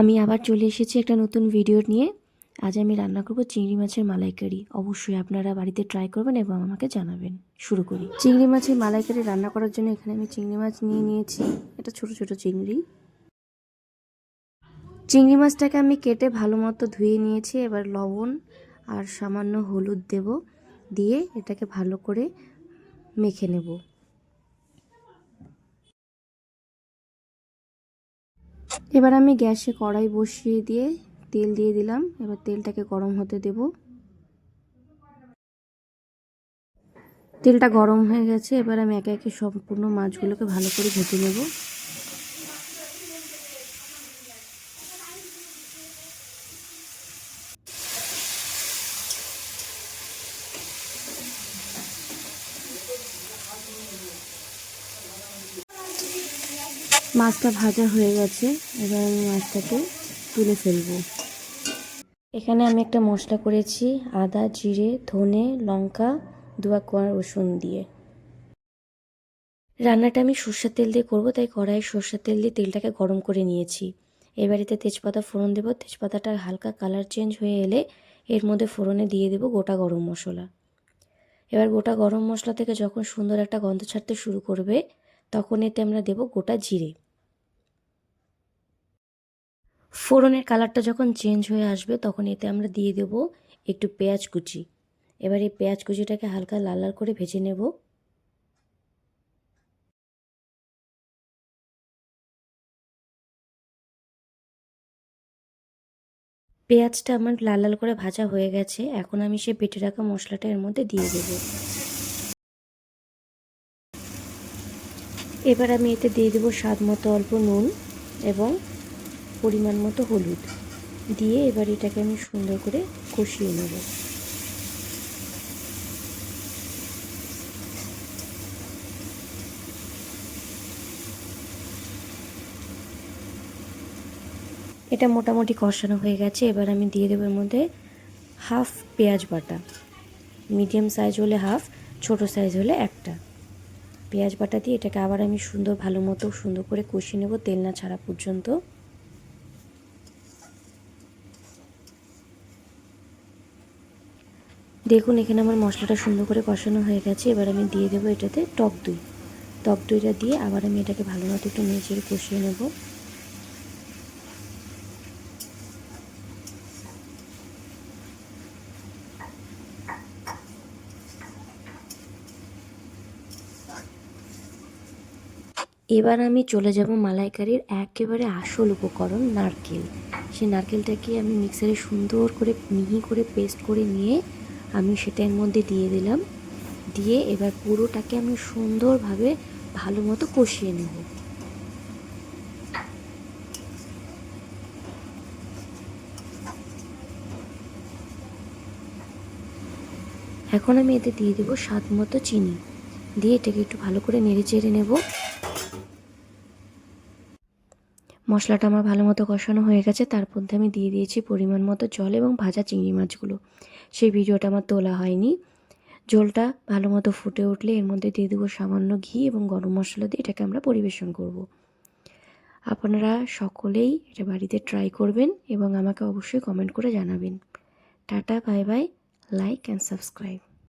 আমি আবার চলে এসেছি একটা নতুন ভিডিও নিয়ে। আজ আমি রান্না করব চিংড়ি মাছের মালাইকারি। অবশ্যই আপনারা বাড়িতে ট্রাই করবেন এবং আমাকে জানাবেন। শুরু করি। চিংড়ি মাছের মালাইকারি রান্না করার জন্য এখানে আমি চিংড়ি মাছ নিয়ে নিয়েছি। এটা ছোট ছোট চিংড়ি। চিংড়ি মাছটাকে আমি কেটে ভালো মতো ধুয়ে নিয়েছি। এবার লবণ আর সামান্য হলুদ দেব, দিয়ে এটাকে ভালো করে মেখে নেব। এবার আমি গ্যাসে কড়াই বসিয়ে দিয়ে তেল দিয়ে দিলাম। এবার তেলটাকে গরম হতে দেব। তেলটা গরম হয়ে গেছে। এবার আমি একে একে সম্পূর্ণ মাছগুলোকে ভালো করে ভেজে নেব। মাছটা ভাজা হয়ে গেছে। এবার আমি মাছটাকে তুলে ফেলবো। এখানে আমি একটা মশলা করেছি আদা, জিরে, ধনে, লঙ্কা, 2 কোয়া রসুন দিয়ে। রান্নাটা আমি সর্ষের তেল দিয়ে করব, তাই কড়াইয়ে সর্ষের তেল দিয়ে তেলটাকে গরম করে নিয়েছি। এবার এতে তেজপাতা ফোড়ন দেব। তেজপাতাটা হালকা কালার চেঞ্জ হয়ে এলে এর মধ্যে ফোড়নে দিয়ে দেব গোটা গরম মশলা। এবার গোটা গরম মশলা থেকে যখন সুন্দর একটা গন্ধ ছাড়তে শুরু করবে, তখন এতে আমরা দেব গোটা জিরে। ফোড়নের কালারটা যখন চেঞ্জ হয়ে আসবে, তখন এতে আমরা দিয়ে দেব একটু পেঁয়াজ কুচি। এবার এই পেঁয়াজ কুচিটাকে হালকা লাল লাল করে ভেজে নেব। পেঁয়াজটা আমার লাল লাল করে ভাজা হয়ে গেছে। এখন আমি সে বেটে রাখা মশলাটা এর মধ্যে দিয়ে দেব। এবার আমি এতে দিয়ে দেব স্বাদ মতো অল্প নুন এবং পরিমাণ মতো হলুদ দিয়ে এবার এটাকে আমি সুন্দর করে কষিয়ে নেব। এটা মোটামুটি কষানো হয়ে গেছে। এবার আমি দিয়ে দেবো এর মধ্যে হাফ পেঁয়াজ বাটা। মিডিয়াম সাইজ হলে হাফ, ছোট সাইজ হলে একটা। পেঁয়াজ বাটা দিয়ে এটাকে আবার আমি সুন্দর করে কষিয়ে নেব তেল না ছাড়া পর্যন্ত। দেখুন এখানে আমার মশলাটা সুন্দর করে কষানো হয়ে গেছে। এবার আমি দিয়ে দেবো এটাতে টক দই। টক দইটা দিয়ে আবার আমি এটাকে ভালো মতো একটু নেড়ে কষিয়ে নেব। এবার আমি চলে যাব মালাইকারির একেবারে আসল উপকরণ নারকেল। সেই নারকেলটাকে আমি মিক্সারে সুন্দর করে মিহি করে পেস্ট করে নিয়ে আমি সেটা এর মধ্যে দিয়ে দিলাম। দিয়ে এবার পুরোটাকে আমি সুন্দরভাবে ভালো মতো কষিয়ে নেব। এখন আমি এতে দিয়ে দেবো স্বাদ মতো চিনি, দিয়ে এটাকে একটু ভালো করে নেড়ে চেড়ে নেব। মশলাটা আমার ভালো মতো কষানো হয়ে গেছে। তার মধ্যে আমি দিয়ে দিয়েছি পরিমাণ মতো জল এবং ভাজা চিংড়ি মাছগুলো। সেই ভিডিওটা আমার তোলা হয়নি। ঝোলটা ভালো মতো ফুটে উঠলে এর মধ্যে দিয়ে দেবো সামান্য ঘি এবং গরম মশলা দিয়ে এটাকে আমরা পরিবেশন করব। আপনারা সকলেই এটা বাড়িতে ট্রাই করবেন এবং আমাকে অবশ্যই কমেন্ট করে জানাবেন। Tata, bye bye, like and subscribe.